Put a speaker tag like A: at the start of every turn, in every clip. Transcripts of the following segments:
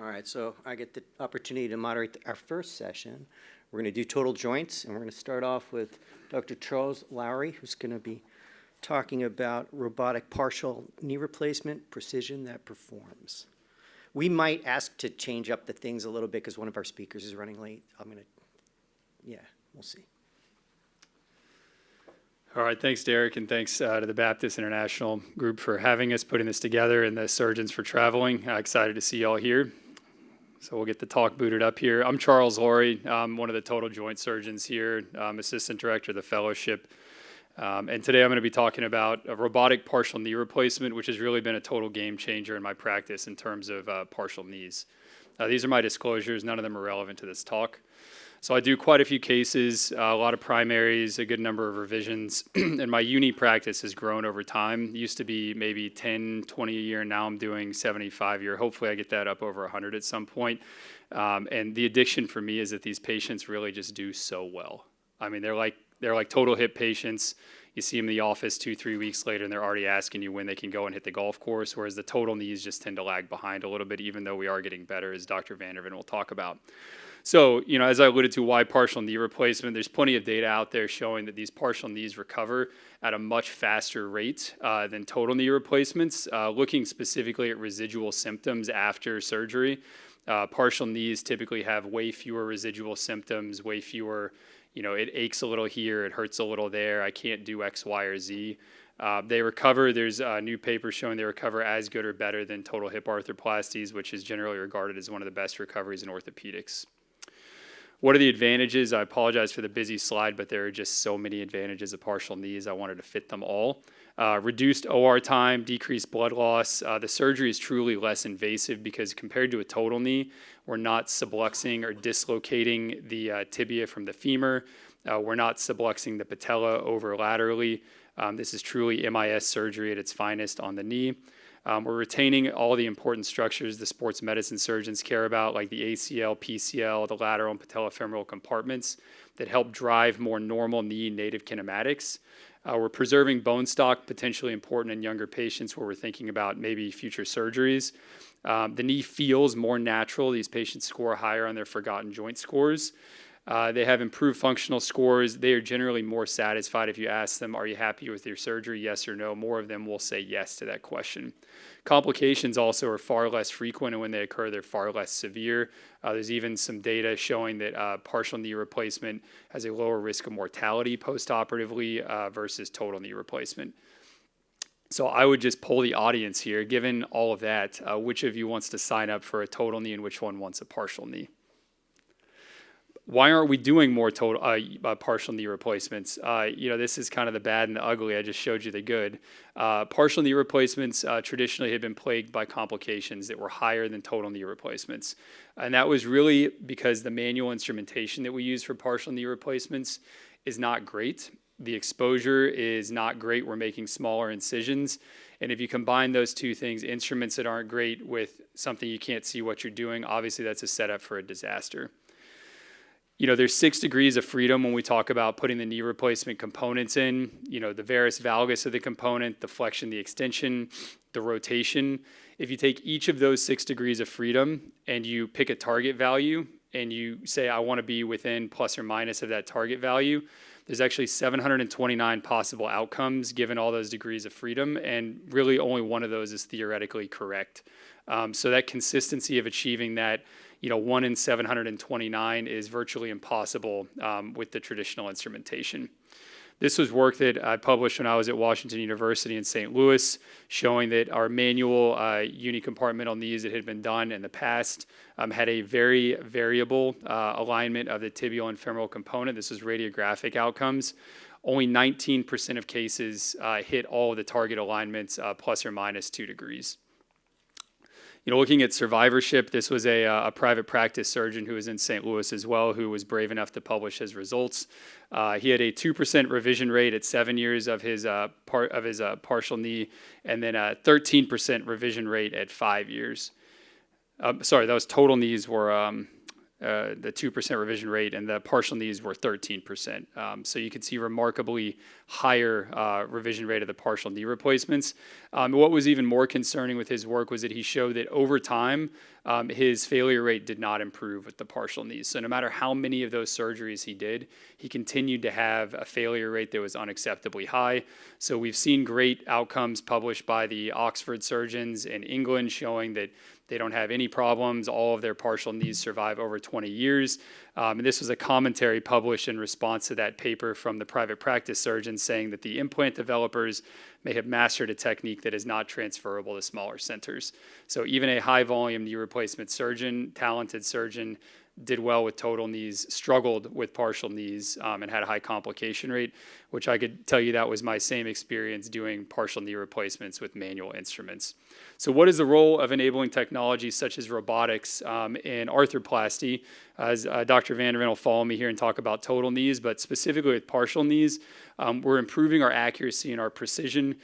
A: All right, so I get the opportunity to moderate our first session. We're going to do total joints, and we're going to start off with Dr. Charles Lowry, who's going to be talking about robotic partial knee replacement, precision that performs. We might ask to change up the things a little bit because one of our speakers is running late. We'll see.
B: All right, thanks, Derek, and thanks to the Baptist International Group for having us, putting this together, and the surgeons for traveling. Excited to see you all here. So we'll get the talk booted up here. I'm Charles Lowry. I'm one of the total joint surgeons here. I'm assistant director of the fellowship. And today I'm going to be talking about a robotic partial knee replacement, which has really been a total game changer in my practice in terms of partial knees. These are my disclosures. None of them are relevant to this talk. So I do quite a few cases, a lot of primaries, a good number of revisions, and my uni practice has grown over time. It used to be maybe 10, 20 a year, and now I'm doing 75 a year. Hopefully I get that up over 100 at some point. And the addiction for me is that these patients really just do so well. I mean, they're like total hip patients. You see them in the office 2-3 weeks later, and they're already asking you when they can go and hit the golf course, whereas the total knees just tend to lag behind a little bit, even though we are getting better, as Dr. Vanderven will talk about. So, as I alluded to, why partial knee replacement? There's plenty of data out there showing that these partial knees recover at a much faster rate than total knee replacements. Looking specifically at residual symptoms after surgery, partial knees typically have way fewer residual symptoms, way fewer, it aches a little here, it hurts a little there, I can't do X, Y, or Z. They recover. There's a new paper showing they recover as good or better than total hip arthroplasties, which is generally regarded as one of the best recoveries in orthopedics. What are the advantages? I apologize for the busy slide, but there are just so many advantages of partial knees. I wanted to fit them all. Reduced OR time, decreased blood loss. The surgery is truly less invasive because compared to a total knee, we're not subluxing or dislocating the tibia from the femur. We're not subluxing the patella over laterally. This is truly MIS surgery at its finest on the knee. We're retaining all the important structures the sports medicine surgeons care about, like the ACL, PCL, the lateral and patellofemoral compartments that help drive more normal knee native kinematics. We're preserving bone stock, potentially important in younger patients where we're thinking about maybe future surgeries. The knee feels more natural. These patients score higher on their forgotten joint scores. They have improved functional scores. They are generally more satisfied if you ask them, are you happy with your surgery, yes or no? More of them will say yes to that question. Complications also are far less frequent, and when they occur, they're far less severe. There's even some data showing that partial knee replacement has a lower risk of mortality postoperatively versus total knee replacement. So I would just poll the audience here, given all of that, which of you wants to sign up for a total knee and which one wants a partial knee? Why aren't we doing more partial knee replacements? This is kind of the bad and the ugly. I just showed you the good. Partial knee replacements traditionally had been plagued by complications that were higher than total knee replacements. And that was really because the manual instrumentation that we use for partial knee replacements is not great. The exposure is not great. We're making smaller incisions. And if you combine those two things, instruments that aren't great with something you can't see what you're doing, obviously that's a setup for a disaster. There's 6 degrees of freedom when we talk about putting the knee replacement components in, the varus valgus of the component, the flexion, the extension, the rotation. If you take each of those 6 degrees of freedom and you pick a target value and you say, I want to be within plus or minus of that target value, there's actually 729 possible outcomes given all those degrees of freedom, and really only one of those is theoretically correct. So that consistency of achieving that 1 in 729 is virtually impossible with the traditional instrumentation. This was work that I published when I was at Washington University in St. Louis, showing that our manual unicompartmental knees that had been done in the past had a very variable alignment of the tibial and femoral component. This was radiographic outcomes. Only 19% of cases hit all of the target alignments plus or minus 2 degrees. Looking at survivorship, this was a private practice surgeon who was in St. Louis as well, who was brave enough to publish his results. He had a 2% revision rate at 7 years of his partial knee, and then a 13% revision rate at 5 years. Sorry, those total knees were the 2% revision rate, and the partial knees were 13%. So you can see remarkably higher revision rate of the partial knee replacements. What was even more concerning with his work was that he showed that over time, his failure rate did not improve with the partial knees. So no matter how many of those surgeries he did, he continued to have a failure rate that was unacceptably high. So we've seen great outcomes published by the Oxford surgeons in England showing that they don't have any problems. All of their partial knees survive over 20 years. And this was a commentary published in response to that paper from the private practice surgeons saying that the implant developers may have mastered a technique that is not transferable to smaller centers. So even a high volume knee replacement surgeon, talented surgeon, did well with total knees, struggled with partial knees, and had a high complication rate, which I could tell you that was my same experience doing partial knee replacements with manual instruments. So what is the role of enabling technology such as robotics in arthroplasty? As Dr. Vanderveen will follow me here and talk about total knees, but specifically with partial knees, we're improving our accuracy and our precision.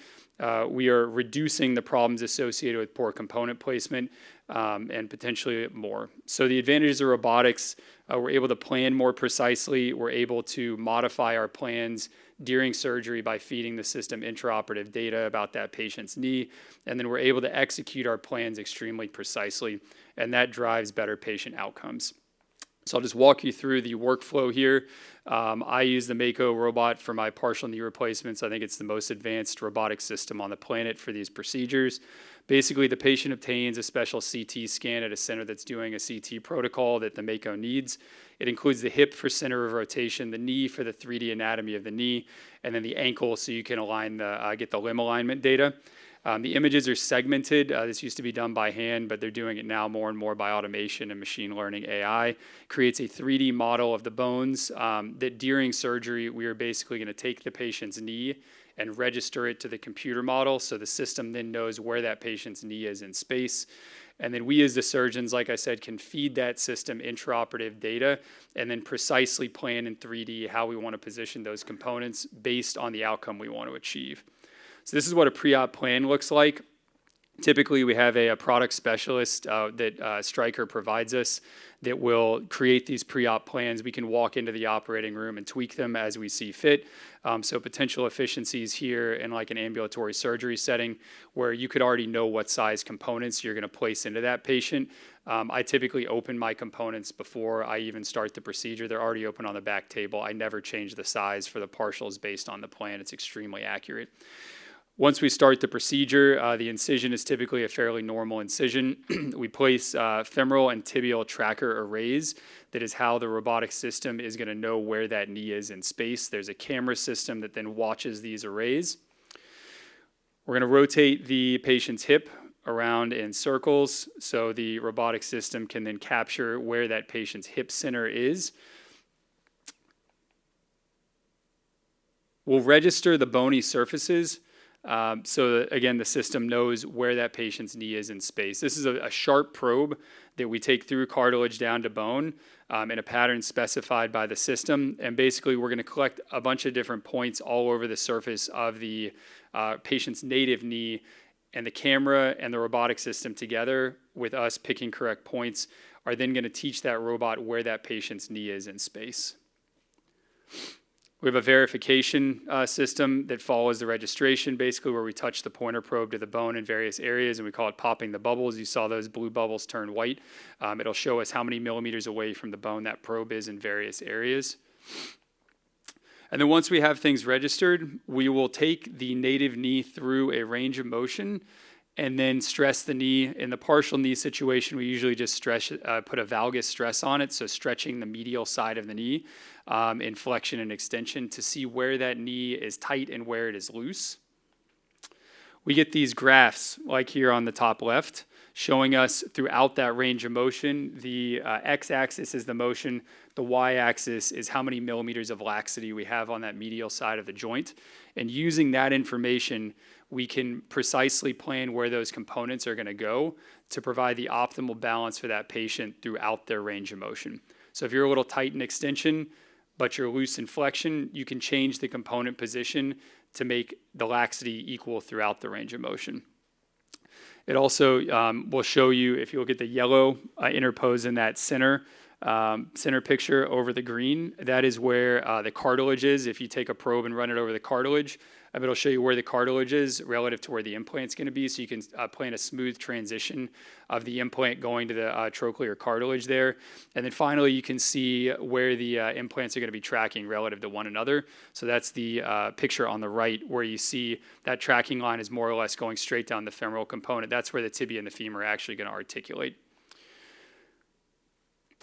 B: We are reducing the problems associated with poor component placement and potentially more. So the advantages of robotics, we're able to plan more precisely. We're able to modify our plans during surgery by feeding the system intraoperative data about that patient's knee. And then we're able to execute our plans extremely precisely, and that drives better patient outcomes. So I'll just walk you through the workflow here. I use the Mako robot for my partial knee replacements. I think it's the most advanced robotic system on the planet for these procedures. Basically, the patient obtains a special CT scan at a center that's doing a CT protocol that the Mako needs. It includes the hip for center of rotation, the knee for the 3D anatomy of the knee, and then the ankle so you can align get the limb alignment data. The images are segmented. This used to be done by hand, but they're doing it now more and more by automation and machine learning AI. Creates a 3D model of the bones that during surgery, we are basically going to take the patient's knee and register it to the computer model so the system then knows where that patient's knee is in space. And then we as the surgeons, like I said, can feed that system intraoperative data and then precisely plan in 3D how we want to position those components based on the outcome we want to achieve. So this is what a pre-op plan looks like. Typically, we have a product specialist that Stryker provides us that will create these pre-op plans. We can walk into the operating room and tweak them as we see fit. So potential efficiencies here in like an ambulatory surgery setting where you could already know what size components you're going to place into that patient. I typically open my components before I even start the procedure. They're already open on the back table. I never change the size for the partials based on the plan. It's extremely accurate. Once we start the procedure, the incision is typically a fairly normal incision. We place femoral and tibial tracker arrays. That is how the robotic system is going to know where that knee is in space. There's a camera system that then watches these arrays. We're going to rotate the patient's hip around in circles so the robotic system can then capture where that patient's hip center is. We'll register the bony surfaces. So that, again, the system knows where that patient's knee is in space. This is a sharp probe that we take through cartilage down to bone in a pattern specified by the system. And basically, we're going to collect a bunch of different points all over the surface of the patient's native knee. And the camera and the robotic system together with us picking correct points are then going to teach that robot where that patient's knee is in space. We have a verification system that follows the registration, basically where we touch the pointer probe to the bone in various areas, and we call it popping the bubbles. You saw those blue bubbles turn white. It'll show us how many millimeters away from the bone that probe is in various areas. And then once we have things registered, we will take the native knee through a range of motion and then stress the knee. In the partial knee situation, we usually just put a valgus stress on it, so stretching the medial side of the knee in flexion and extension to see where that knee is tight and where it is loose. We get these graphs, like here on the top left, showing us throughout that range of motion. The x-axis is the motion. The y-axis is how many millimeters of laxity we have on that medial side of the joint. And using that information, we can precisely plan where those components are going to go to provide the optimal balance for that patient throughout their range of motion. So if you're a little tight in extension, but you're loose in flexion, you can change the component position to make the laxity equal throughout the range of motion. It also will show you, if you look at the yellow interposed in that center Center picture over the green, that is where the cartilage is. If you take a probe and run it over the cartilage, it'll show you where the cartilage is relative to where the implant's going to be, so you can plan a smooth transition of the implant going to the trochlear cartilage there. And then finally, you can see where the implants are going to be tracking relative to one another. So that's the picture on the right, where you see that tracking line is more or less going straight down the femoral component. That's where the tibia and the femur are actually going to articulate.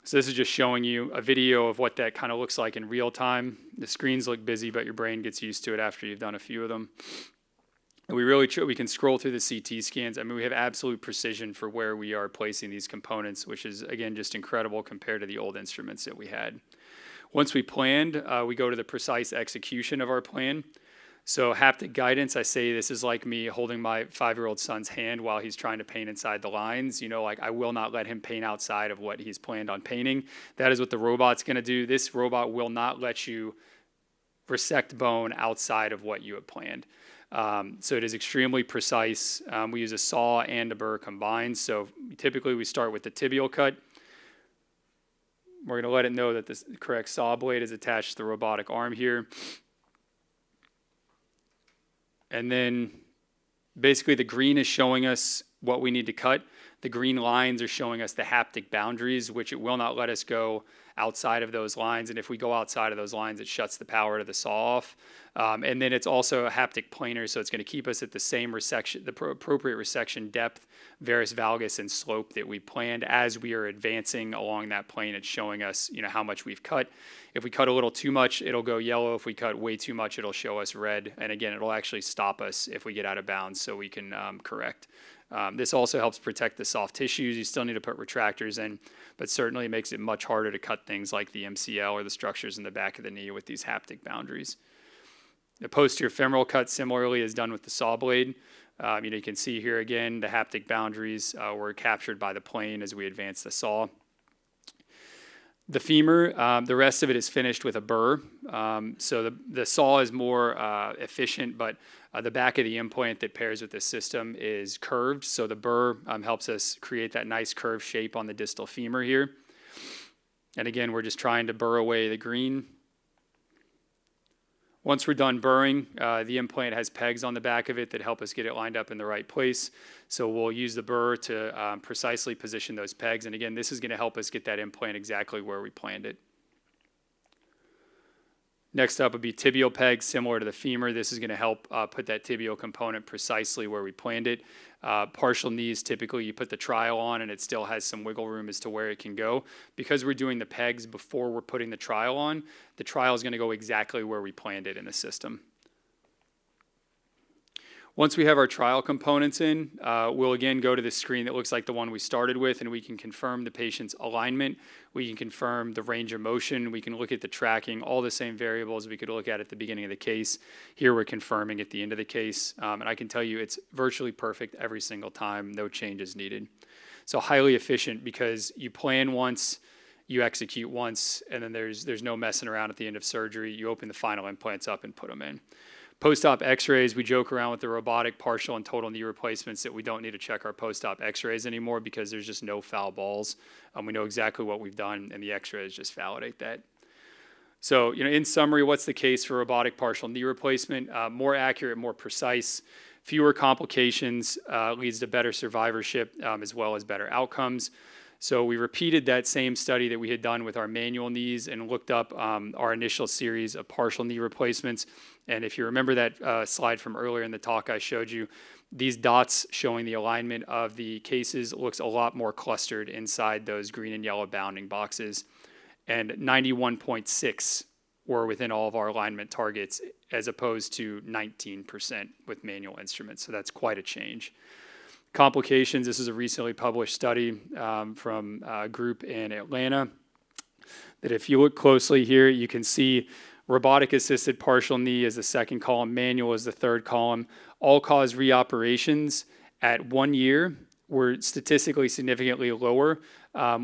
B: So this is just showing you a video of what that kind of looks like in real time. The screens look busy, but your brain gets used to it after you've done a few of them. And we can scroll through the CT scans. I mean, we have absolute precision for where we are placing these components, which is, again, just incredible compared to the old instruments that we had. Once we planned, we go to the precise execution of our plan. So haptic guidance, I say this is like me holding my 5-year-old son's hand while he's trying to paint inside the lines. You know, like I will not let him paint outside of what he's planned on painting. That is what the robot's going to do. This robot will not let you resect bone outside of what you have planned. So it is extremely precise. We use a saw and a burr combined. So typically we start with the tibial cut. We're going to let it know that the correct saw blade is attached to the robotic arm here. And then basically the green is showing us what we need to cut. The green lines are showing us the haptic boundaries, which it will not let us go outside of those lines. And if we go outside of those lines, it shuts the power to the saw off. And then it's also a haptic planar, so it's going to keep us at the same resection, the appropriate resection depth, varus valgus, and slope that we planned. As we are advancing along that plane, it's showing us, you know, how much we've cut. If we cut a little too much, it'll go yellow. If we cut way too much, it'll show us red. And again, it'll actually stop us if we get out of bounds, so we can correct. This also helps protect the soft tissues. You still need to put retractors in, but certainly makes it much harder to cut things like the MCL or the structures in the back of the knee with these haptic boundaries. The posterior femoral cut similarly is done with the saw blade. You can see here again the haptic boundaries were captured by the plane as we advance the saw. The femur, the rest of it is finished with a burr. So the saw is more efficient, but the back of the implant that pairs with the system is curved. So the burr helps us create that nice curved shape on the distal femur here. And again, we're just trying to burr away the green. Once we're done burring, the implant has pegs on the back of it that help us get it lined up in the right place. So we'll use the burr to precisely position those pegs. And again, this is going to help us get that implant exactly where we planned it. Next up would be tibial pegs, similar to the femur. This is going to help put that tibial component precisely where we planned it. Partial knees, typically you put the trial on and it still has some wiggle room as to where it can go. Because we're doing the pegs before we're putting the trial on, the trial is going to go exactly where we planned it in the system. Once we have our trial components in, we'll again go to the screen that looks like the one we started with, and we can confirm the patient's alignment. We can confirm the range of motion. We can look at the tracking, all the same variables we could look at the beginning of the case. Here we're confirming at the end of the case. And I can tell you it's virtually perfect every single time, no changes needed. So highly efficient because you plan once, you execute once, and then there's no messing around at the end of surgery. You open the final implants up and put them in. Post-op x-rays, we joke around with the robotic partial and total knee replacements that we don't need to check our post-op x-rays anymore because there's just no foul balls. We know exactly what we've done, and the x-rays just validate that. So, in summary, what's the case for robotic partial knee replacement? More accurate, more precise, fewer complications, leads to better survivorship as well as better outcomes. So we repeated that same study that we had done with our manual knees and looked up our initial series of partial knee replacements. And if you remember that slide from earlier in the talk I showed you, these dots showing the alignment of the cases looks a lot more clustered inside those green and yellow bounding boxes. And 91.6 were within all of our alignment targets as opposed to 19% with manual instruments. So that's quite a change. Complications, this is a recently published study from a group in Atlanta that if you look closely here, you can see robotic-assisted partial knee is the second column, manual is the third column. All-cause reoperations at 1 year, were statistically significantly lower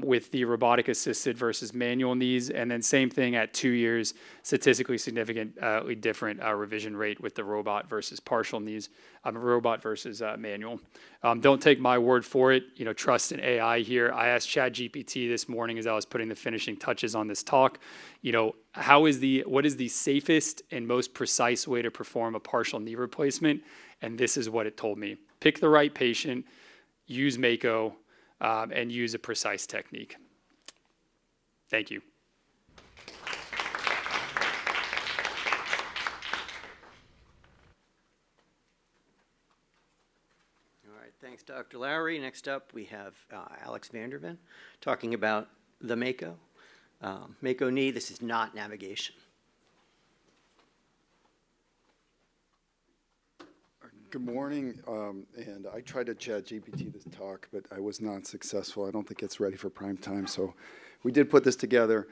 B: with the robotic assisted versus manual knees. And then same thing at 2 years, statistically significantly different revision rate with the robot versus partial knees, robot versus manual. Don't take my word for it. Trust in AI here. I asked ChatGPT this morning as I was putting the finishing touches on this talk, what is the safest and most precise way to perform a partial knee replacement? And this is what it told me. Pick the right patient, use Mako, and use a precise technique. Thank you.
A: All right, thanks, Dr. Lowry. Next up, we have Alex Vanderven talking about the Mako. Mako knee, this is not navigation.
C: Good morning, and I tried to chat GPT this talk, but I was not successful. I don't think it's ready for prime time, so we did put this together.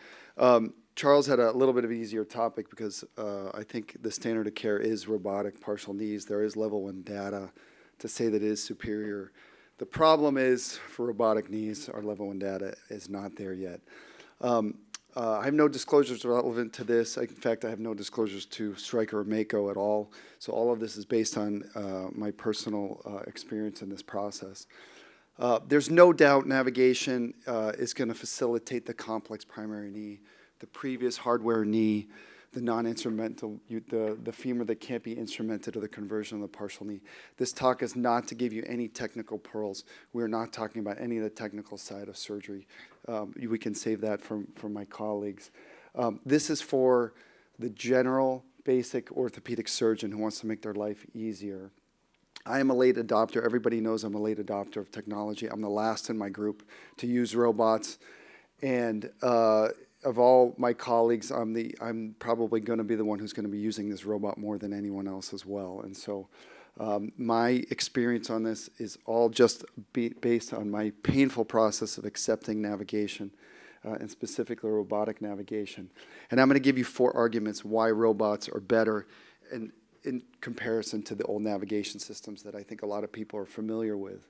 C: Charles had a little bit of an easier topic because I think the standard of care is robotic partial knees. There is level 1 data to say that it is superior. The problem is for robotic knees, our level 1 data is not there yet. I have no disclosures relevant to this. In fact, I have no disclosures to Stryker or Mako at all. So all of this is based on my personal experience in this process. There's no doubt navigation is going to facilitate the complex primary knee, the previous hardware knee, the non-instrumental, the femur that can't be instrumented, or the conversion of the partial knee. This talk is not to give you any technical pearls. We're not talking about any of the technical side of surgery. We can save that from my colleagues. This is for the general basic orthopedic surgeon who wants to make their life easier. I am a late adopter. Everybody knows I'm a late adopter of technology. I'm the last in my group to use robots. And of all my colleagues, I'm probably going to be the one who's going to be using this robot more than anyone else as well. And so my experience on this is all just based on my painful process of accepting navigation, and specifically robotic navigation. And I'm going to give you 4 arguments why robots are better in comparison to the old navigation systems that I think a lot of people are familiar with.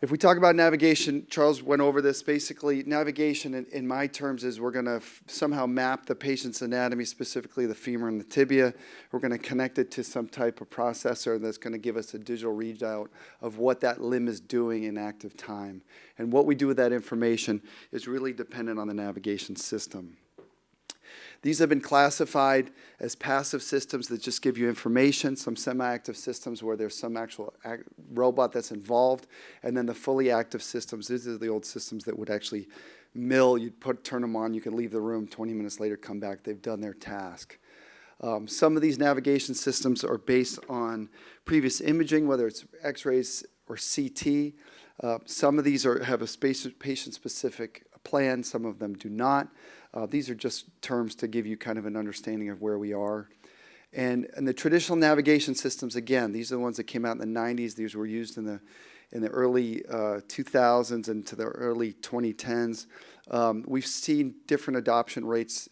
C: If we talk about navigation, Charles went over this. Basically, navigation in my terms is we're going to somehow map the patient's anatomy, specifically the femur and the tibia. We're going to connect it to some type of processor that's going to give us a digital readout of what that limb is doing in active time. And what we do with that information is really dependent on the navigation system. These have been classified as passive systems that just give you information, some semi-active systems where there's some actual robot that's involved, and then the fully active systems. These are the old systems that would actually mill. You'd turn them on, you could leave the room, 20 minutes later come back, they've done their task. Some of these navigation systems are based on previous imaging, whether it's x-rays or CT. Some of these have a patient-specific plan, some of them do not. These are just terms to give you kind of an understanding of where we are. And the traditional navigation systems, again, these are the ones that came out in the 90s. These were used in the early 2000s and to the early 2010s. We've seen different adoption rates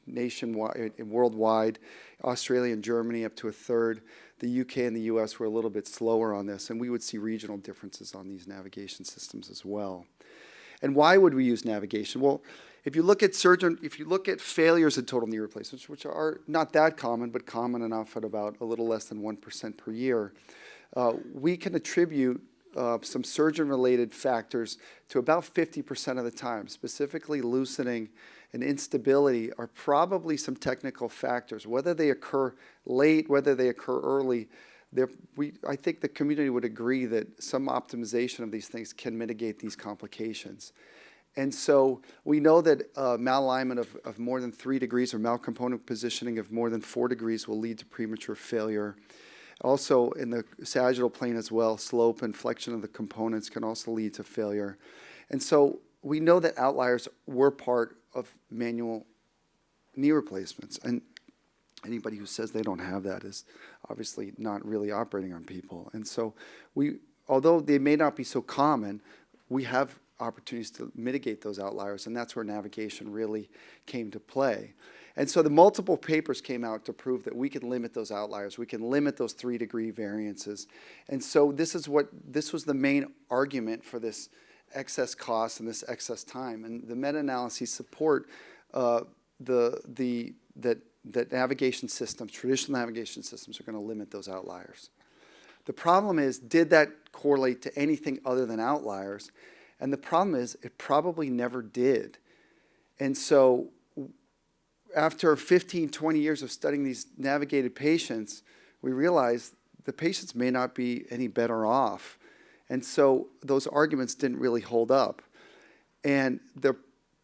C: nationwide, worldwide. Australia and Germany up to 1/3. The UK and the US were a little bit slower on this, and we would see regional differences on these navigation systems as well. And why would we use navigation? Well, if you look at failures in total knee replacements, which are not that common, but common enough at about a little less than 1% per year, we can attribute some surgeon-related factors to about 50% of the time. Specifically, loosening and instability are probably some technical factors. Whether they occur late, whether they occur early, I think the community would agree that some optimization of these things can mitigate these complications. And so we know that malalignment of more than 3 degrees or malcomponent positioning of more than 4 degrees will lead to premature failure. Also in the sagittal plane as well, slope and flexion of the components can also lead to failure. And so we know that outliers were part of manual knee replacements. And anybody who says they don't have that is obviously not really operating on people. And so although they may not be so common, we have opportunities to mitigate those outliers, and that's where navigation really came to play. And so the multiple papers came out to prove that we can limit those outliers. We can limit those 3-degree variances. And so this was the main argument for this excess cost and this excess time. And the meta-analyses support that navigation systems, traditional navigation systems, are going to limit those outliers. The problem is, did that correlate to anything other than outliers? And the problem is, it probably never did. And so after 15, 20 years of studying these navigated patients, we realized the patients may not be any better off. And so those arguments didn't really hold up. And the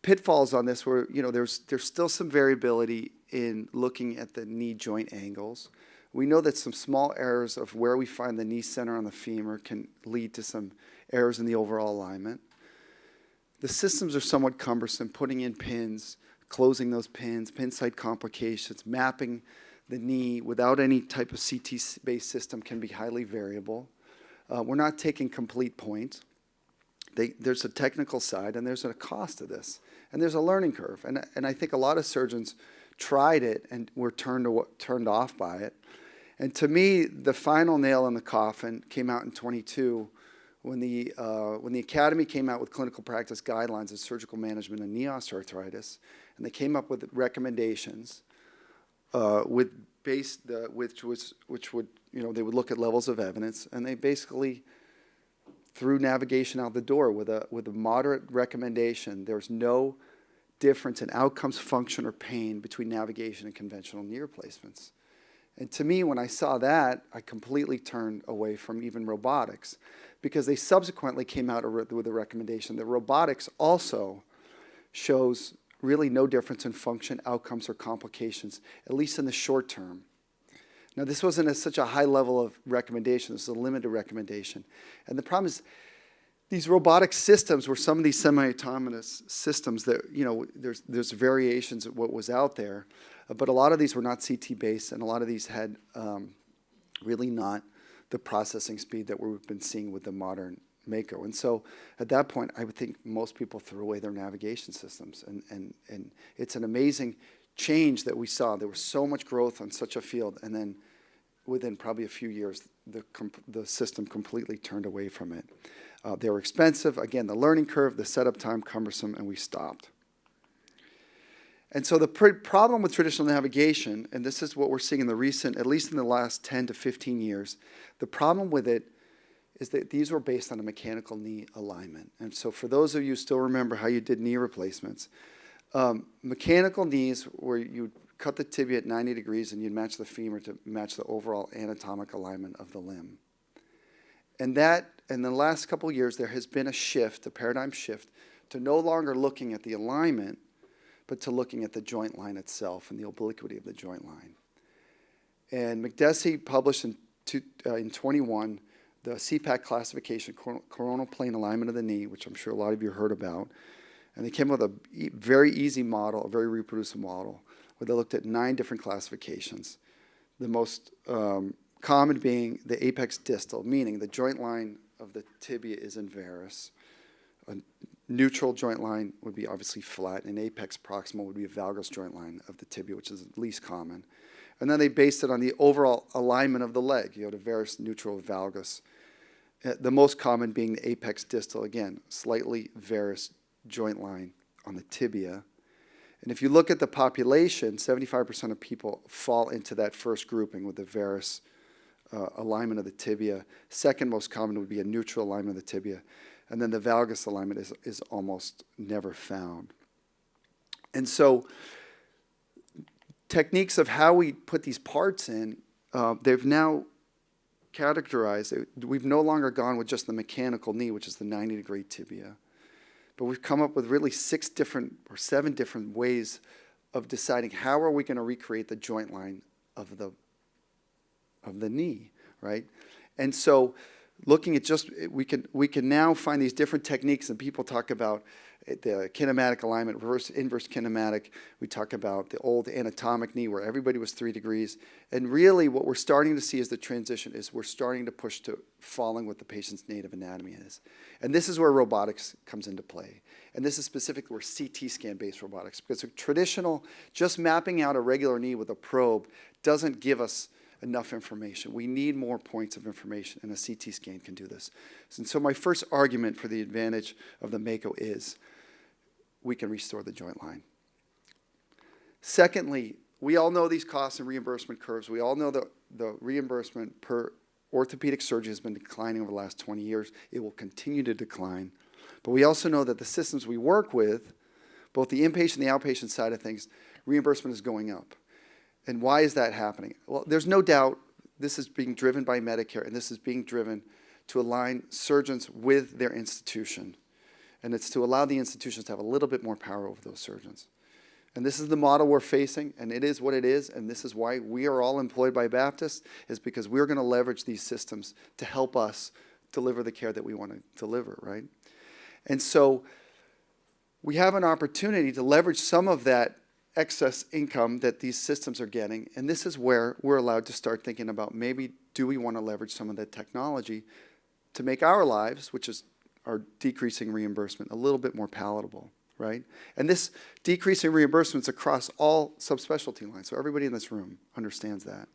C: pitfalls on this were, there's still some variability in looking at the knee joint angles. We know that some small errors of where we find the knee center on the femur can lead to some errors in the overall alignment. The systems are somewhat cumbersome, putting in pins, closing those pins, pin site complications, mapping the knee without any type of CT-based system can be highly variable. We're not taking complete points. There's a technical side and there's a cost to this. And there's a learning curve. And I think a lot of surgeons tried it and were turned off by it. And to me, the final nail in the coffin came out in 22 when the Academy came out with clinical practice guidelines of surgical management of knee osteoarthritis, and they came up with recommendations which would, they would look at levels of evidence, and they basically threw navigation out the door with a moderate recommendation. There's no difference in outcomes, function, or pain between navigation and conventional knee replacements. And to me, when I saw that, I completely turned away from even robotics, because they subsequently came out with a recommendation that robotics also shows really no difference in function, outcomes, or complications, at least in the short term. Now, this wasn't such a high level of recommendation. This was a limited recommendation. And the problem is, these robotic systems were some of these semi-autonomous systems that, there's variations of what was out there, but a lot of these were not CT-based, and a lot of these had really not the processing speed that we've been seeing with the modern Mako. And so at that point, I would think most people threw away their navigation systems. And it's an amazing change that we saw. There was so much growth on such a field, and then within probably a few years, the system completely turned away from it. They were expensive. Again, the learning curve, the setup time, cumbersome, and we stopped. And so the problem with traditional navigation, and this is what we're seeing in the recent, at least in the last 10 to 15 years, the problem with it is that these were based on a mechanical knee alignment. And so for those of you who still remember how you did knee replacements, mechanical knees where you cut the tibia at 90 degrees and you'd match the femur to match the overall anatomic alignment of the limb. And that, in the last couple of years, there has been a shift, a paradigm shift, to no longer looking at the alignment, but to looking at the joint line itself and the obliquity of the joint line. And McDessie published in 21 the CPAC classification, coronal plane alignment of the knee, which I'm sure a lot of you heard about. And they came up with a very easy model, a very reproducible model, where they looked at 9 different classifications. The most common being the apex distal, meaning the joint line of the tibia is in varus. A neutral joint line would be obviously flat, and apex proximal would be a valgus joint line of the tibia, which is the least common. And then they based it on the overall alignment of the leg, the varus, neutral, valgus. The most common being the apex distal, again, slightly varus joint line on the tibia. And if you look at the population, 75% of people fall into that first grouping with the varus alignment of the tibia. Second most common would be a neutral alignment of the tibia. And then the valgus alignment is almost never found. And so techniques of how we put these parts in, they've now categorized. We've no longer gone with just the mechanical knee, which is the 90-degree tibia. But we've come up with really 6 different or 7 different ways of deciding how are we going to recreate the joint line of the knee, right? And so looking at just, we can now find these different techniques, and people talk about the kinematic alignment, inverse kinematic. We talk about the old anatomic knee where everybody was 3 degrees. And really what we're starting to see is the transition is we're starting to push to following what the patient's native anatomy is. And this is where robotics comes into play. And this is specifically where CT scan-based robotics, because traditional, just mapping out a regular knee with a probe doesn't give us enough information. We need more points of information, and a CT scan can do this. And so my first argument for the advantage of the Mako is we can restore the joint line. Secondly, we all know these costs and reimbursement curves. We all know that the reimbursement per orthopedic surgery has been declining over the last 20 years. It will continue to decline. But we also know that the systems we work with, both the inpatient and the outpatient side of things, reimbursement is going up. And why is that happening? Well, there's no doubt this is being driven by Medicare, and this is being driven to align surgeons with their institution. And it's to allow the institutions to have a little bit more power over those surgeons. And this is the model we're facing, and it is what it is, and this is why we are all employed by Baptist, is because we're going to leverage these systems to help us deliver the care that we want to deliver, right? And so we have an opportunity to leverage some of that excess income that these systems are getting, and this is where we're allowed to start thinking about maybe do we want to leverage some of that technology to make our lives, which is our decreasing reimbursement, a little bit more palatable, right? And this decreasing reimbursements across all subspecialty lines, so everybody in this room understands that.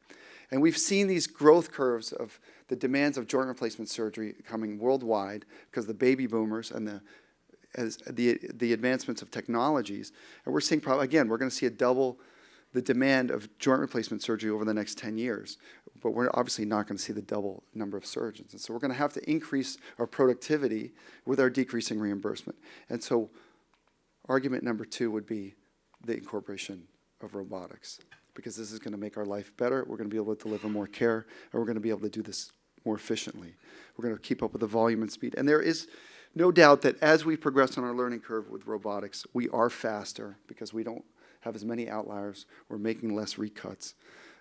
C: And we've seen these growth curves of the demands of joint replacement surgery coming worldwide because of the baby boomers and the advancements of technologies. And we're seeing probably, again, we're going to see a double the demand of joint replacement surgery over the next 10 years. But we're obviously not going to see the double number of surgeons. And so we're going to have to increase our productivity with our decreasing reimbursement. And so argument number 2 would be the incorporation of robotics, because this is going to make our life better. We're going to be able to deliver more care, and we're going to be able to do this more efficiently. We're going to keep up with the volume and speed. And there is no doubt that as we progress on our learning curve with robotics, we are faster because we don't have as many outliers. We're making less recuts.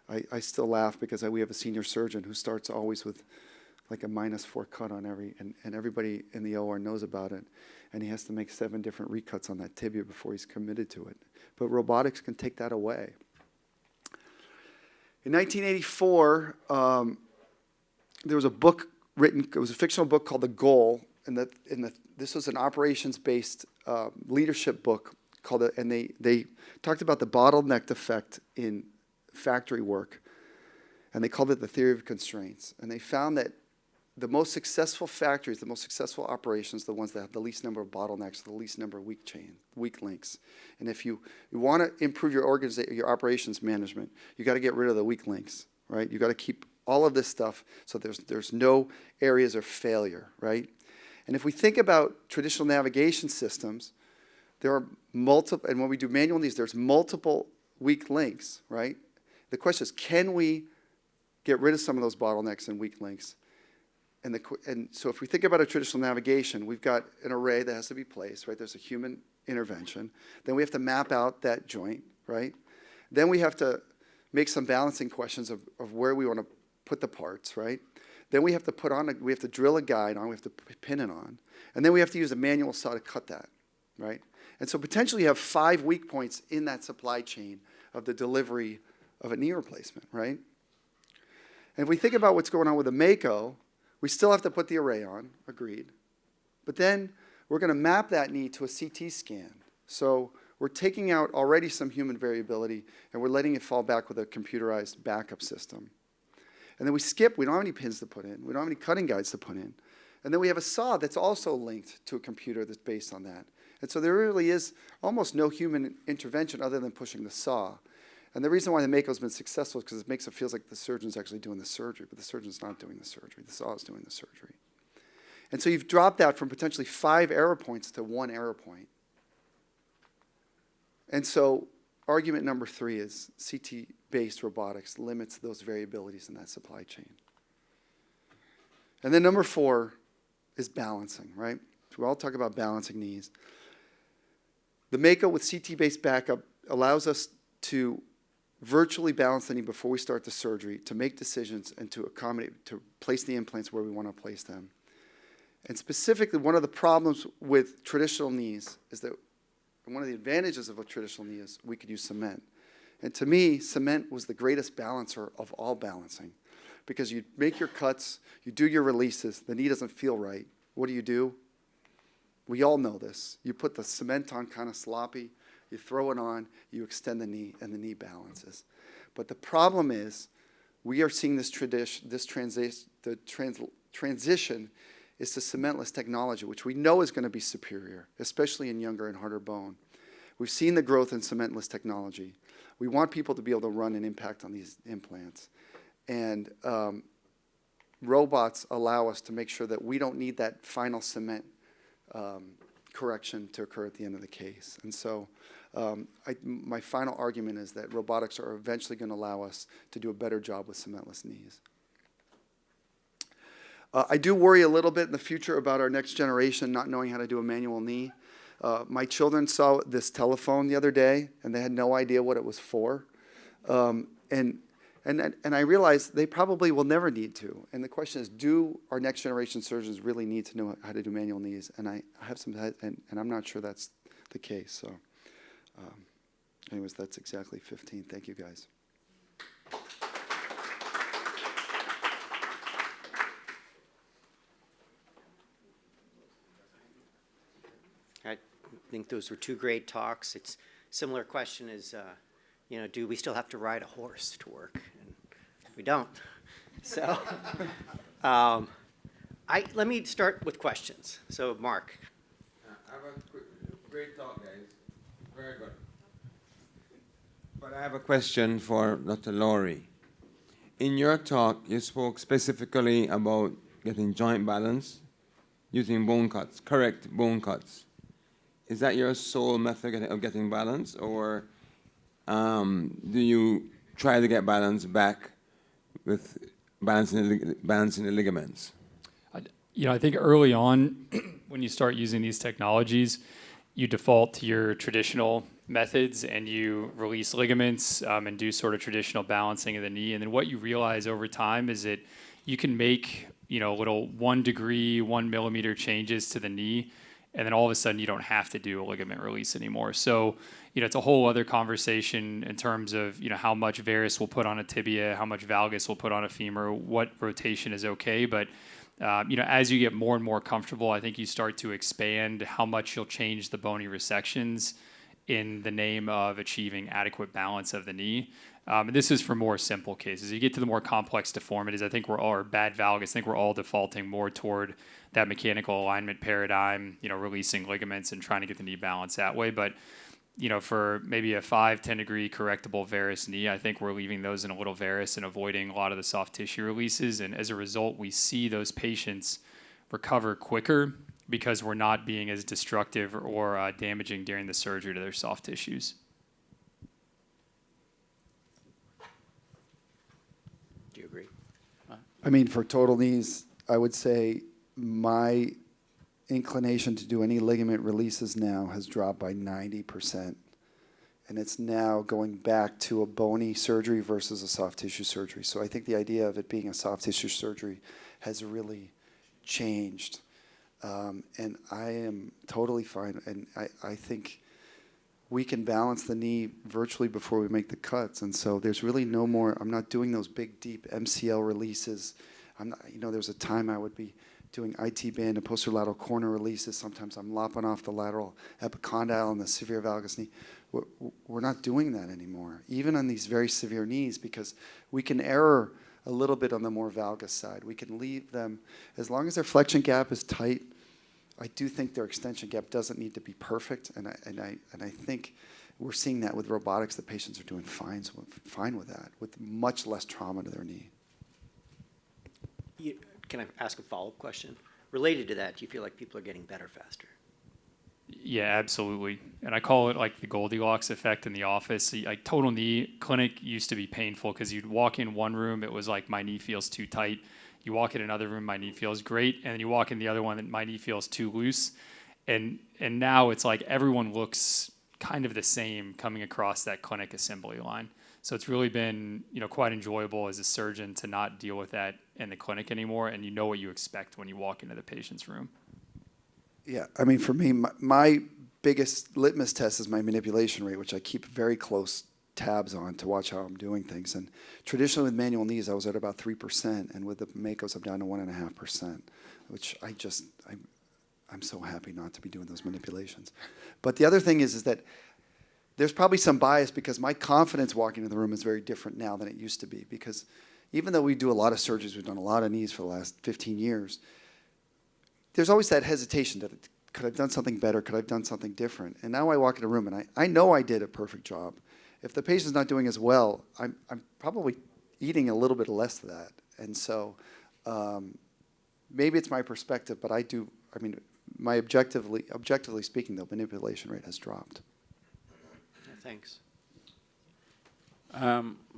C: I still laugh because we have a senior surgeon who starts always with like a -4 cut on and everybody in the OR knows about it. And he has to make 7 different recuts on that tibia before he's committed to it. But robotics can take that away. In 1984, there was a book written, it was a fictional book called The Goal, and this was an operations-based leadership book called, and they talked about the bottleneck effect in factory work, and they called it the theory of constraints. And they found that the most successful factories, the most successful operations, the ones that have the least number of bottlenecks, the least number of weak links. And if you want to improve your operations management, you got to get rid of the weak links, right? You got to keep all of this stuff so there's no areas of failure, right? And if we think about traditional navigation systems, there are multiple, and when we do manual knees, there's multiple weak links, right? The question is, can we get rid of some of those bottlenecks and weak links? And so if we think about a traditional navigation, we've got an array that has to be placed, right? There's a human intervention. Then we have to map out that joint, right? Then we have to make some balancing questions of where we want to put the parts, right? Then we have to we have to drill a guide on, we have to pin it on. And then we have to use a manual saw to cut that, right? And so potentially you have 5 weak points in that supply chain of the delivery of a knee replacement, right? And if we think about what's going on with the Mako, we still have to put the array on, agreed. But then we're going to map that knee to a CT scan. So we're taking out already some human variability, and we're letting it fall back with a computerized backup system. And then we don't have any pins to put in. We don't have any cutting guides to put in. And then we have a saw that's also linked to a computer that's based on that. And so there really is almost no human intervention other than pushing the saw. And the reason why the Mako's been successful is because it makes it feel like the surgeon's actually doing the surgery, but the surgeon's not doing the surgery. The saw is doing the surgery. And so you've dropped that from potentially 5 error points to 1 error point. And so argument number 3 is CT-based robotics limits those variabilities in that supply chain. And then number 4 is balancing, right? So we all talk about balancing knees. The Mako with CT-based backup allows us to virtually balance the knee before we start the surgery, to make decisions and to accommodate, to place the implants where we want to place them. And specifically, one of the problems with traditional knees is that one of the advantages of a traditional knee is we could use cement. And to me, cement was the greatest balancer of all balancing, because you make your cuts, you do your releases, the knee doesn't feel right. What do? We all know this. You put the cement on kind of sloppy, you throw it on, you extend the knee, and the knee balances. But the problem is, we are seeing this transition is to cementless technology, which we know is going to be superior, especially in younger and harder bone. We've seen the growth in cementless technology. We want people to be able to run an impact on these implants. And robots allow us to make sure that we don't need that final cement correction to occur at the end of the case. And so my final argument is that robotics are eventually going to allow us to do a better job with cementless knees. I do worry a little bit in the future about our next generation not knowing how to do a manual knee. My children saw this telephone the other day, and they had no idea what it was for. And I realized they probably will never need to. And the question is, do our next generation surgeons really need to know how to do manual knees? And I have some, and I'm not sure that's the case. So anyways, that's exactly 15. Thank you, guys.
A: I think those were two great talks. It's similar question is, do we still have to ride a horse to work? And we don't. So let me start with questions. So Mark.
D: I have a great talk, guys. Very good. But I have a question for Dr. Laurie. In your talk, you spoke specifically about getting joint balance using bone cuts, correct bone cuts. Is that your sole method of getting balance, or do you try to get balance back with balancing the ligaments?
B: I think early on, when you start using these technologies, you default to your traditional methods and you release ligaments and do sort of traditional balancing of the knee. And then what you realize over time is that you can make little 1 degree, 1 millimeter changes to the knee, and then all of a sudden you don't have to do a ligament release anymore. So, it's a whole other conversation in terms of, how much varus we'll put on a tibia, how much valgus we'll put on a femur, what rotation is okay. But, as you get more and more comfortable, I think you start to expand how much you'll change the bony resections in the name of achieving adequate balance of the knee. And this is for more simple cases. You get to the more complex deformities, I think or bad valgus, I think we're all defaulting more toward that mechanical alignment paradigm, releasing ligaments and trying to get the knee balanced that way. But, for maybe a 5-10 degree correctable varus knee, I think we're leaving those in a little varus and avoiding a lot of the soft tissue releases. And as a result, we see those patients recover quicker because we're not being as destructive or damaging during the surgery to their soft tissues.
A: Do you agree?
C: I mean, for total knees, I would say my inclination to do any ligament releases now has dropped by 90%. And it's now going back to a bony surgery versus a soft tissue surgery. So I think the idea of it being a soft tissue surgery has really changed. And I am totally fine. And I think we can balance the knee virtually before we make the cuts. And so there's really no more, I'm not doing those big, deep MCL releases. I'm not, there's a time I would be doing IT band and posterolateral corner releases. Sometimes I'm lopping off the lateral epicondyle and the severe valgus knee. We're not doing that anymore, even on these very severe knees, because we can error a little bit on the more valgus side. We can leave them, as long as their flexion gap is tight. I do think their extension gap doesn't need to be perfect, and I think we're seeing that with robotics. The patients are doing fine with that, with much less trauma to their knee.
A: Can I ask a follow-up question? Related to that, do you feel like people are getting better faster?
B: Yeah, absolutely. And I call it like the Goldilocks effect in the office. Like total knee clinic used to be painful because you'd walk in one room, it was like my knee feels too tight. You walk in another room, my knee feels great. And then you walk in the other one, and my knee feels too loose. And now it's like everyone looks kind of the same coming across that clinic assembly line. So it's really been, quite enjoyable as a surgeon to not deal with that in the clinic anymore, and you know what you expect when you walk into the patient's room.
C: Yeah, I mean, for me, my biggest litmus test is my manipulation rate, which I keep very close tabs on to watch how I'm doing things. And traditionally with manual knees, I was at about 3%, and with the Makos, I'm down to 1.5%, which I'm so happy not to be doing those manipulations. But the other thing is that there's probably some bias because my confidence walking in the room is very different now than it used to be. Because even though we do a lot of surgeries, we've done a lot of knees for the last 15 years, there's always that hesitation that could I have done something better? Could I have done something different? And now I walk in a room and I know I did a perfect job. If the patient's not doing as well, I'm probably eating a little bit less of that. And so maybe it's my perspective, but my objectively speaking, the manipulation rate has dropped.
A: Thanks.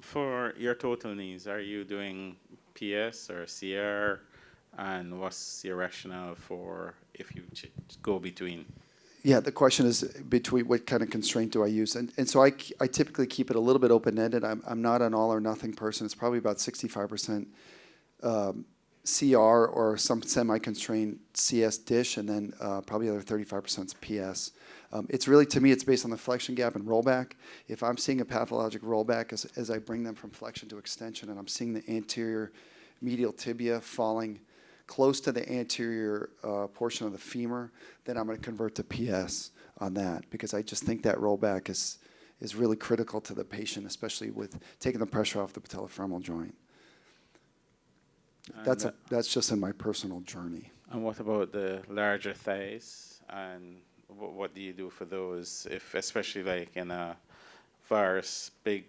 E: For your total knees, are you doing PS or CR? And what's your rationale for if you go between?
C: Yeah, the question is between what kind of constraint do I use? And so I typically keep it a little bit open-ended. I'm not an all or nothing person. It's probably about 65% CR or some semi-constrained CS dish, and then probably other 35% is PS. It's really, to me, it's based on the flexion gap and rollback. If I'm seeing a pathologic rollback as I bring them from flexion to extension, and I'm seeing the anterior medial tibia falling close to the anterior portion of the femur, then I'm going to convert to PS on that, because I just think that rollback is really critical to the patient, especially with taking the pressure off the patellofemoral joint. That's just in my personal journey.
E: And what about the larger thighs? And what do you do for those, if especially like in a big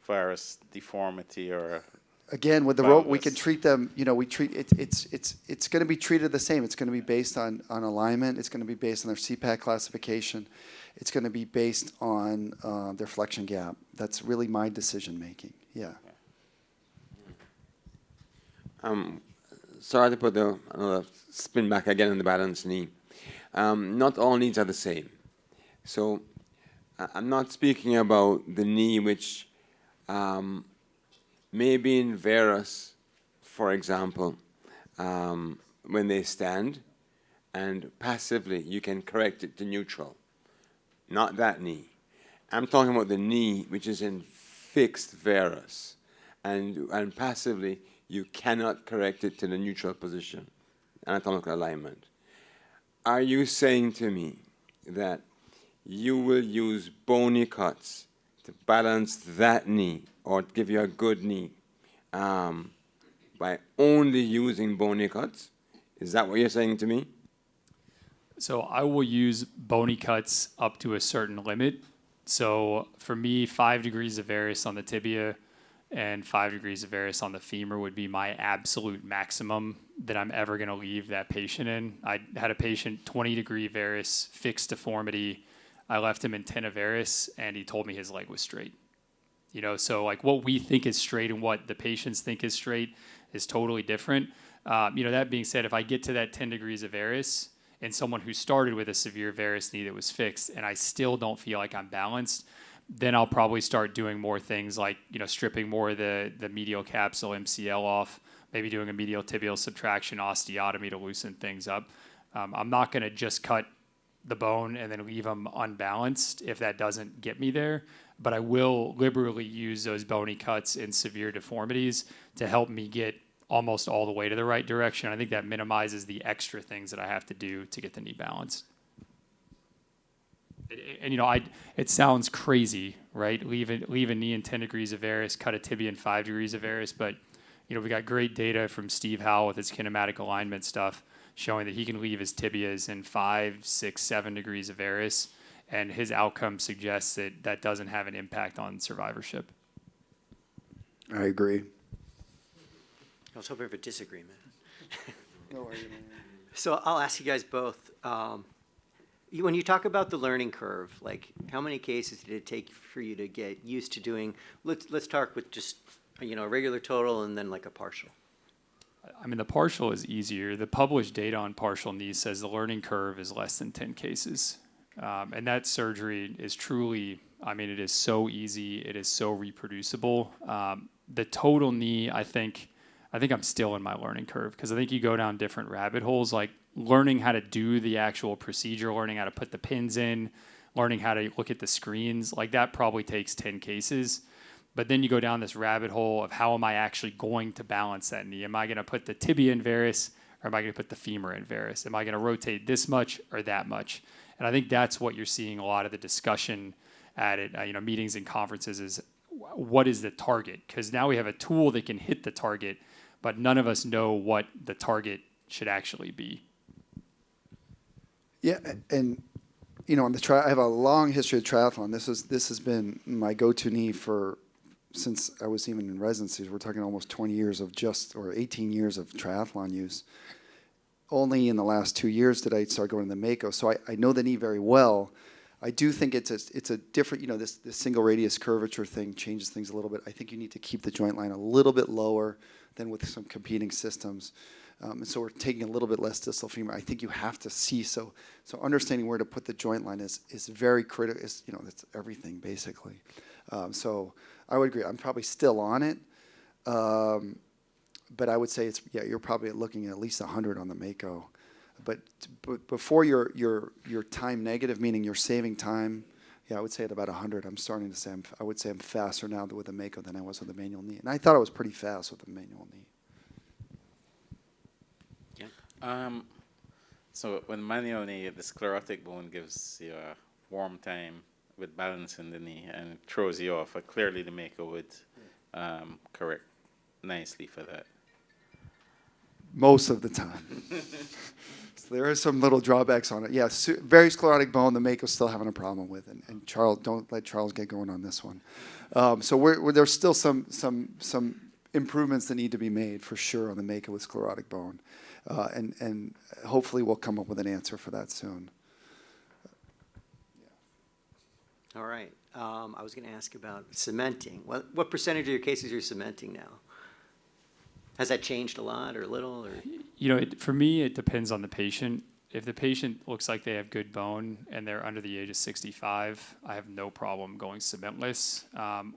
E: varus deformity or?
C: Again, with the rope, we can treat them. We treat it. It's going to be treated the same. It's going to be based on alignment. It's going to be based on their CPAC classification. It's going to be based on their flexion gap. That's really my decision making. Yeah.
D: Sorry to put another spin back again on the balanced knee. Not all knees are the same. So I'm not speaking about the knee which may be in varus, for example, when they stand, and passively you can correct it to neutral. Not that knee. I'm talking about the knee which is in fixed varus, and passively you cannot correct it to the neutral position, anatomical alignment. Are you saying to me that you will use bony cuts to balance that knee or give you a good knee by only using bony cuts? Is that what you're saying to me?
B: So I will use bony cuts up to a certain limit. So for me, 5 degrees of varus on the tibia and 5 degrees of varus on the femur would be my absolute maximum that I'm ever going to leave that patient in. I had a patient, 20-degree varus, fixed deformity. I left him in 10 of varus, and he told me his leg was straight. So like what we think is straight and what the patients think is straight is totally different. That being said, if I get to that 10 degrees of varus and someone who started with a severe varus knee that was fixed and I still don't feel like I'm balanced, then I'll probably start doing more things like, stripping more of the medial capsule MCL off, maybe doing a medial tibial subtraction osteotomy to loosen things up. I'm not going to just cut the bone and then leave them unbalanced if that doesn't get me there, but I will liberally use those bony cuts in severe deformities to help me get almost all the way to the right direction. I think that minimizes the extra things that I have to do to get the knee balanced. And it sounds crazy, right? Leave a knee in 10 degrees of varus, cut a tibia in 5 degrees of varus, but we got great data from Steve Howell with his kinematic alignment stuff showing that he can leave his tibias in 5, 6, 7 degrees of varus, and his outcome suggests that doesn't have an impact on survivorship.
C: I agree.
A: I was hoping for disagreement.
C: No,
A: So I'll ask you guys both. When you talk about the learning curve, like how many cases did it take for you to get used to doing? Let's start with just a regular total and then like a partial.
B: I mean, the partial is easier. The published data on partial knees says the learning curve is less than 10 cases. And that surgery is truly I mean, it is so easy. It is so reproducible. The total knee, I think I'm still in my learning curve because I think you go down different rabbit holes, like learning how to do the actual procedure, learning how to put the pins in, learning how to look at the screens. Like that probably takes 10 cases. But then you go down this rabbit hole of how am I actually going to balance that knee? Am I going to put the tibia in varus or am I going to put the femur in varus? Am I going to rotate this much or that much? And I think that's what you're seeing a lot of the discussion at it, meetings and conferences is what is the target? Because now we have a tool that can hit the target, but none of us know what the target should actually be.
C: Yeah, and on the I have a long history of triathlon. This has been my go-to knee since I was even in residencies. We're talking almost 20 years of 18 years of triathlon use. Only in the last 2 years did I start going to the Mako, so I know the knee very well. I do think it's a different, this single radius curvature thing changes things a little bit. I think you need to keep the joint line a little bit lower than with some competing systems. And so we're taking a little bit less distal femur. I think you have to see, so understanding where to put the joint line is very critical. It's everything basically. So I would agree. I'm probably still on it. But I would say you're probably looking at least 100 on the Mako. But before you're time negative, meaning you're saving time, I would say at about 100. I'm starting to say I would say I'm faster now with the Mako than I was with the manual knee. And I thought I was pretty fast with the manual knee.
E: So when manual knee, the sclerotic bone gives you a warm time with balancing the knee and it throws you off. But clearly the Mako would correct nicely for that.
C: Most of the time. So there are some little drawbacks on it. Yeah, very sclerotic bone, the Mako's still having a problem with. And Charles, don't let Charles get going on this one. So there's still some improvements that need to be made for sure on the Mako with sclerotic bone. And hopefully we'll come up with an answer for that soon.
A: All right. I was going to ask about cementing. What percentage of your cases are cementing now? Has that changed a lot or little? Or?
B: For me, it depends on the patient. If the patient looks like they have good bone and they're under the age of 65, I have no problem going cementless.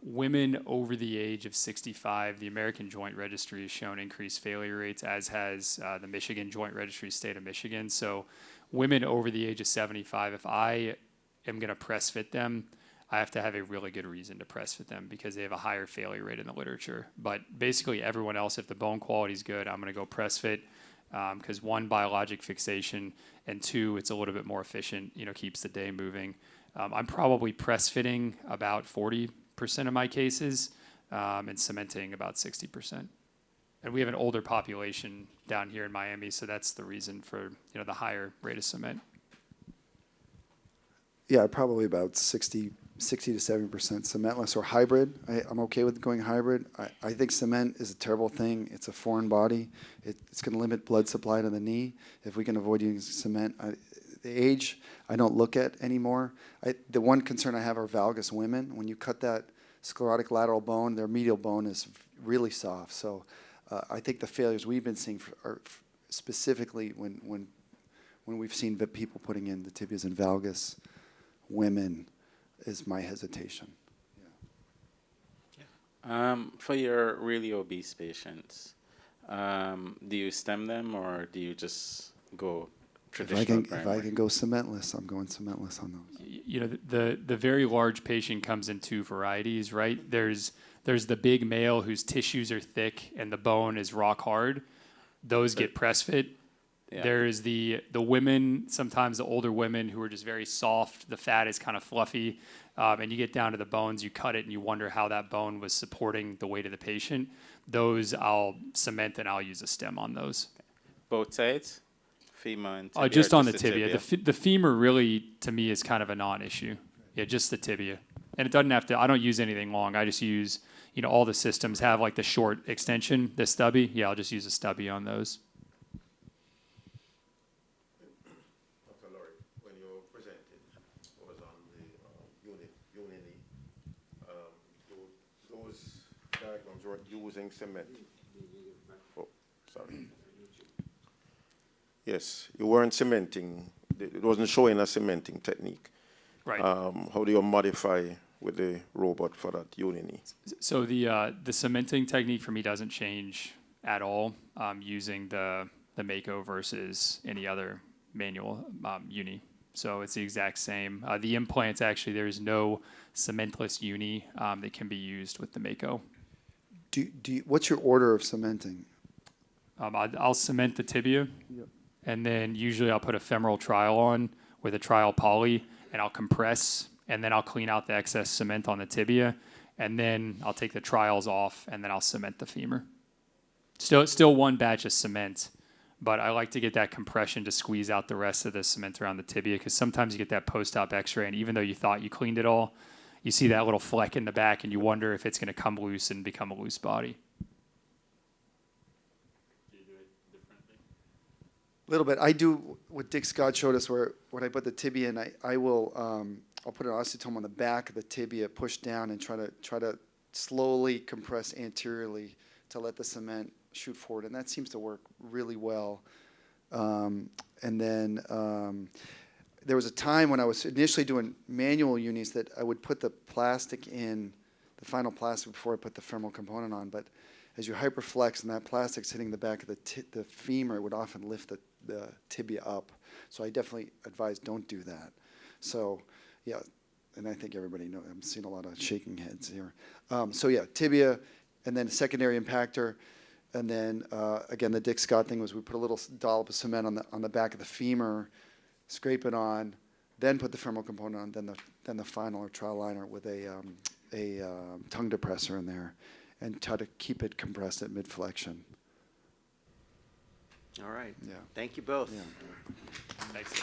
B: Women over the age of 65, the American Joint Registry has shown increased failure rates, as has the Michigan Joint Registry, state of Michigan. So women over the age of 75, if I am going to press fit them, I have to have a really good reason to press fit them because they have a higher failure rate in the literature. But basically everyone else, if the bone quality is good, I'm going to go press fit because one, biologic fixation, and two, it's a little bit more efficient, keeps the day moving. I'm probably press fitting about 40% of my cases and cementing about 60%. And we have an older population down here in Miami, so that's the reason for the higher rate of cement.
C: Yeah, probably about 60 to 70% cementless or hybrid. I'm okay with going hybrid. I think cement is a terrible thing. It's a foreign body. It's going to limit blood supply to the knee. If we can avoid using cement, the age I don't look at anymore. The one concern I have are valgus women. When you cut that sclerotic lateral bone, their medial bone is really soft. So I think the failures we've been seeing are specifically when we've seen people putting in the tibias and valgus women is my hesitation.
E: For your really obese patients, do you stem them or do you just go traditional?
C: If I can go cementless, I'm going cementless on those.
B: The very large patient comes in two varieties, right? There's the big male whose tissues are thick and the bone is rock hard. Those get press fit. Yeah. There's the women, sometimes the older women who are just very soft. The fat is kind of fluffy. And you get down to the bones, you cut it, and you wonder how that bone was supporting the weight of the patient. Those I'll cement and I'll use a stem on those.
E: Both sides? Femur and tibia?
B: Just on the tibia. The femur really, to me, is kind of a non-issue. Yeah, just the tibia. And it doesn't have to, I don't use anything long. I just use, all the systems have like the short extension, the stubby. Yeah, I'll just use a stubby on those.
F: Using cement. Oh, sorry. Yes, you weren't cementing. It wasn't showing a cementing technique.
B: Right.
F: How do you modify with the robot for that uni knee?
B: So the cementing technique for me doesn't change at all, using the Mako versus any other manual uni. So it's the exact same. The implants, actually, there's no cementless uni that can be used with the Mako.
C: What's your order of cementing?
B: I'll cement the tibia,
C: Yep.
B: and then usually I'll put a femoral trial on with a trial poly, and I'll compress, and then I'll clean out the excess cement on the tibia, and then I'll take the trials off, and then I'll cement the femur. Still one batch of cement, but I like to get that compression to squeeze out the rest of the cement around the tibia, because sometimes you get that post-op x-ray, and even though you thought you cleaned it all, you see that little fleck in the back, and you wonder if it's going to come loose and become a loose body.
C: A little bit. I do what Dick Scott showed us, where when I put the tibia in, I will I'll put an osteotome on the back of the tibia, push down, and try to slowly compress anteriorly to let the cement shoot forward, and that seems to work really well. And then there was a time when I was initially doing manual unis that I would put the plastic in, the final plastic, before I put the femoral component on. But as you hyperflex and that plastic's hitting the back of the femur, it would often lift the tibia up. So I definitely advise don't do that. So, yeah, and I think everybody knows, I'm seeing a lot of shaking heads here. So yeah, tibia, and then a secondary impactor. And then, again, the Dick Scott thing was we put a little dollop of cement on the back of the femur, scrape it on, then put the femoral component on, then the final or trial liner with a tongue depressor in there, and try to keep it compressed at mid-flexion.
A: All right.
C: Yeah.
A: Thank you both.
C: Yeah.
B: Thanks.